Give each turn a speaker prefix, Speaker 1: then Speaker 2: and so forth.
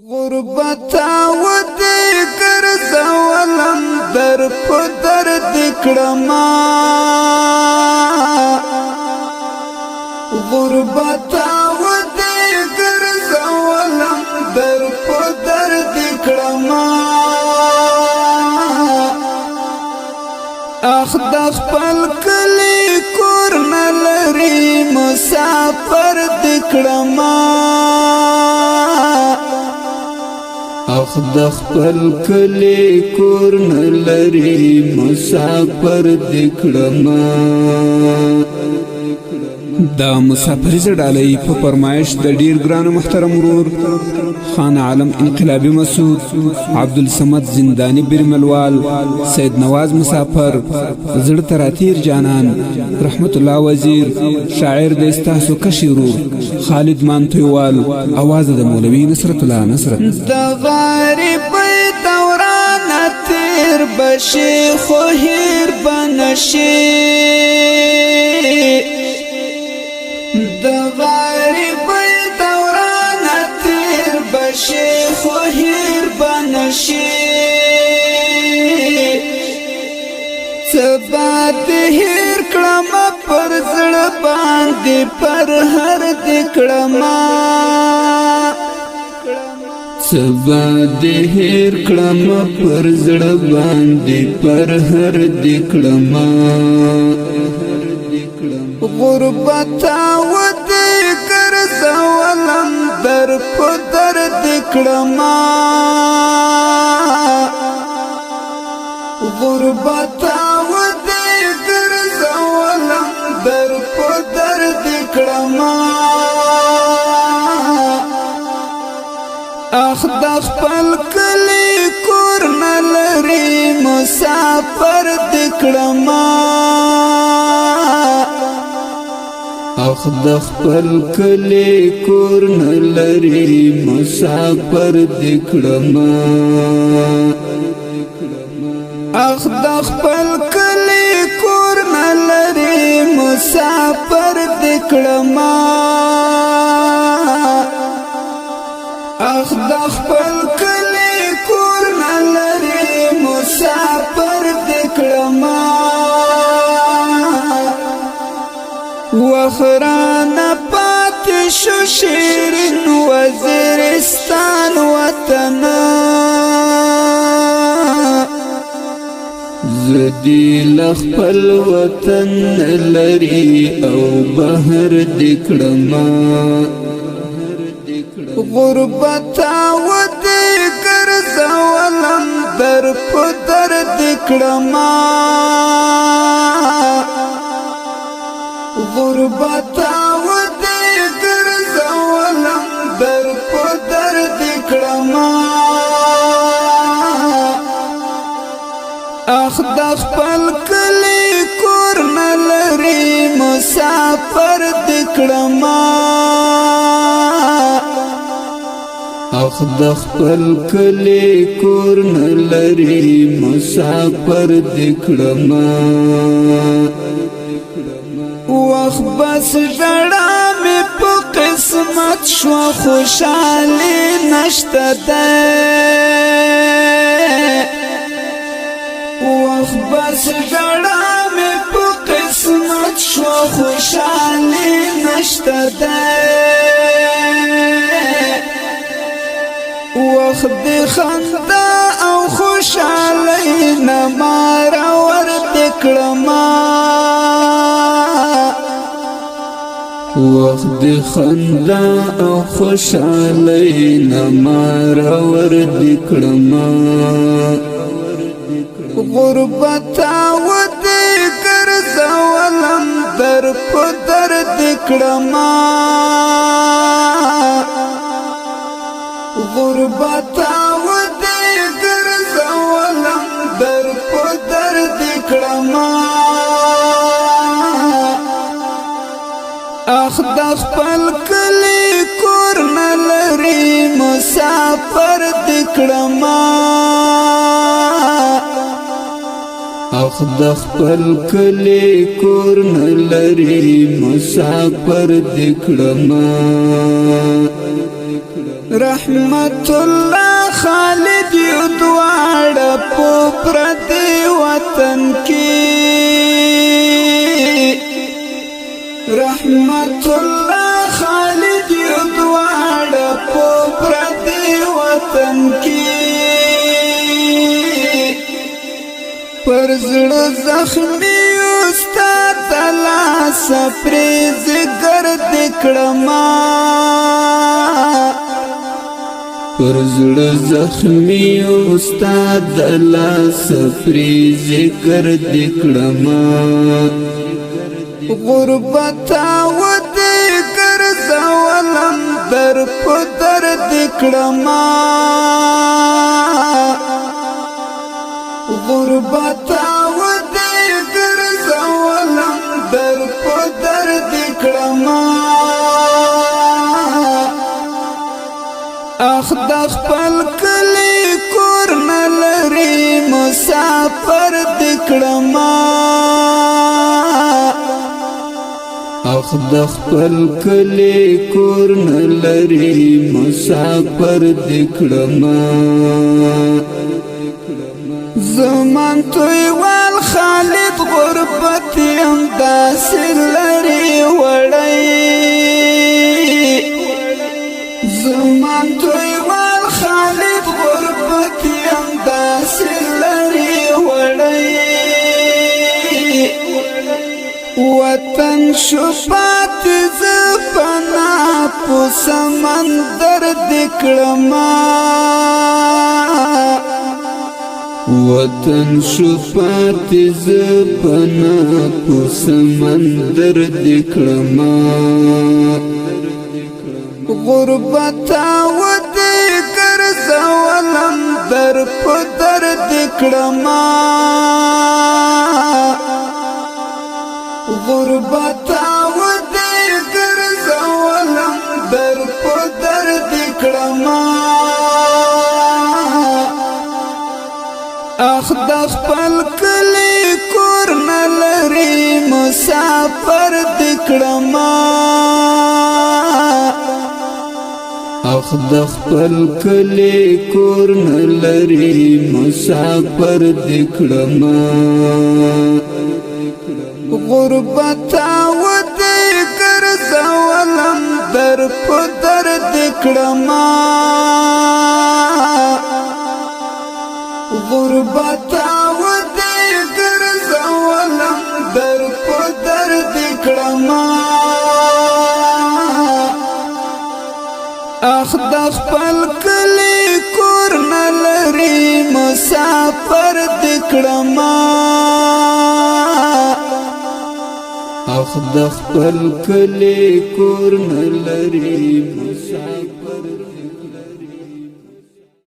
Speaker 1: غربت ودی ګرځولم در په درد کړما غربت ودی ګرځولم در په درد کړما اخ د خپل کلی کور نه لري مسافر د کړما اخ د خپل کلی کور نه لري مسافر د کړما دا مسافر زړالۍ په فرمایش د ډیر ګران محترم ورور خان عالم انقلابی مسعود عبدالصمد زندانی برملوال سید نواز مسافر زړه تراتیر جانان رحمت الله وزیر شاعر د استاسو کشیرو خالد مانتویوال आवाज د مولوی نصرت الله نصرت د غریب دوران تیر بشي خو هیر بنشي د غریب دوران تیر بشي خو هیر بنشي سبا د هیر کړم پر زړه باندې پر هر د کړم سبا د هیر کړم پر زړه باندې پر هر د کړم غربت ودی ګرځولم در په درد کړما غربت ودی ګرځولم در په درد کړما اخ د خپل کلی کور نه لري مسافر د کړما اخ د خپل کلی کور نه لري مسافر د کړما اخ د خپل کلی کور نه لري مسافر د کړما اخ د خپل کلی کور نه لري مسافر د کړما وخران پات شو شیرین وزیرستان وطن زدی لخپل وطن لري او بهر دکړما غربت ودی ګرځولم در په درد کړما غربت ودی ګرځولم در په درد کړما اخ د خپل کلی کور نه لري مسافر د کړما اخ د خپل کلی کور نه لري مسافر د کړما وخ بس ډړا می په قسمت شو خوشالي نشته ده وخ بس ډړا می په قسمت شو خوشالي نشته ده وخ د خندا او خوشالي نه مار ور دکړما وخت د خندا او خوشالۍ نمار ور دکړما غربت ودی ګرځولم در په درد کړما غربت ودی ګرځولم در په درد کړما اخ د خپل کلی کور نه لري مسافر د کړما اخ د خپل کلی کور نه لري مسافر د کړما رحمت رحمت الله خالد یو دواړه په پردي وطن کې رحمت الله خالد یو دواړه په پردي وطن کې پر زړه زخمي استاد الله سپریز ګرد کړما پر زړه زخمي استاد الله سپریز ګرد کړما غربت او د ګرځولم در په درد کړما غربت او د ګرځولم در په درد کړما اخ د خپل کلی کور نه لري مسافر د کړما اخ د خپل کلی کور نه لري مسافر د کړما زمان تویوال خالد غربت یم داسې لري وړی زمان تویوال خالد غربت یم داسې لري وړی وطن شو پاتې زه پنا په سمندر د کړما وطن شو پاتې زه پنا په سمندر د کړما غربت او د ګرځولم در په درد کړما غربت او د ګرځولم در په درد کړما اخ د خپل کلی کور نه لري مسافر د کړما اخ د خپل کلی کور نه لري مسافر د کړما غربت او د ګرځولم در په درد کړما غربت او د ګرځولم در په درد کړما اخ د خپل کلی کور نه لري مسافر د کړما اخ د خپل کلی کور نه لري مسافر